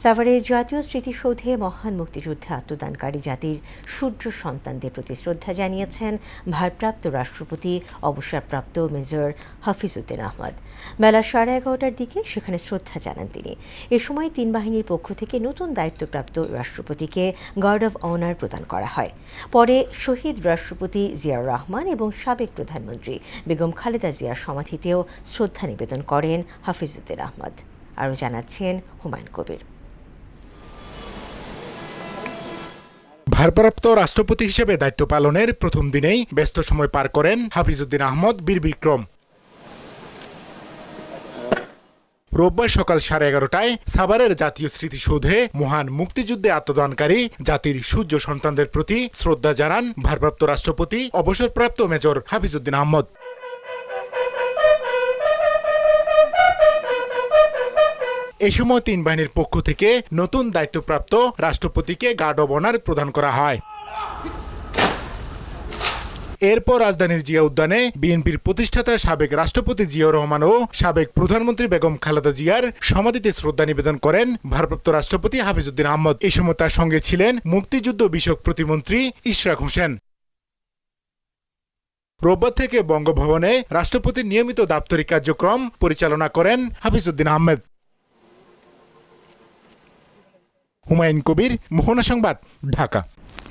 সাভারের জাতীয় স্মৃতিসৌধে মহান মুক্তিযুদ্ধে আত্মদানকারী জাতির সূর্য সন্তানদের প্রতি শ্রদ্ধা জানিয়েছেন ভারপ্রাপ্ত রাষ্ট্রপতি অবসরপ্রাপ্ত মেজর হাফিজউদ্দিন আহমদ। বেলা 11:30টার দিকে সেখানে শ্রদ্ধা জানান তিনি। এ সময় তিন বাহিনীর পক্ষ থেকে নতুন দায়িত্বপ্রাপ্ত রাষ্ট্রপতিকে গার্ড অব অনার প্রদান করা হয়। পরে শহীদ রাষ্ট্রপতি জিয়াউর রহমান এবং সাবেক প্রধানমন্ত্রী বেগম খালেদা জিয়ার সমাধিতেও শ্রদ্ধা নিবেদন করেন হাফিজউদ্দিন আহমদ। আরও জানাচ্ছেন হুমায়ুন কবির। ভারপ্রাপ্ত রাষ্ট্রপতি হিসেবে দায়িত্ব পালনের প্রথম দিনেই ব্যস্ত সময় পার করেন হাফিজউদ্দিন আহমদ বীর বিক্রম। রোববার সকাল 11:30টায় সাভারের জাতীয় স্মৃতিসৌধে মহান মুক্তিযুদ্ধে আত্মদানকারী জাতির সূর্য সন্তানদের প্রতি শ্রদ্ধা জানান ভারপ্রাপ্ত রাষ্ট্রপতি অবসরপ্রাপ্ত মেজর হাফিজউদ্দিন আহমদ। এ সময় তিন বাহিনীর পক্ষ থেকে নতুন দায়িত্বপ্রাপ্ত রাষ্ট্রপতিকে গার্ড অব অনার প্রদান করা হয়। এরপর রাজধানীর জিয়া উদ্যানে বিএনপির প্রতিষ্ঠাতা সাবেক রাষ্ট্রপতি জিয়াউর রহমান ও সাবেক প্রধানমন্ত্রী বেগম খালেদা জিয়ার সমাধিতে শ্রদ্ধা নিবেদন করেন ভারপ্রাপ্ত রাষ্ট্রপতি হাফিজউদ্দিন আহমদ। এই সময় তার সঙ্গে ছিলেন মুক্তিযুদ্ধ বিষয়ক প্রতিমন্ত্রী ইশরাক হোসেন। রোববার থেকে বঙ্গভবনে রাষ্ট্রপতির নিয়মিত দাপ্তরিক কার্যক্রম পরিচালনা করেন হাফিজউদ্দিন আহমেদ। হুমায়ুন কবির, মোহনা সংবাদ, ঢাকা।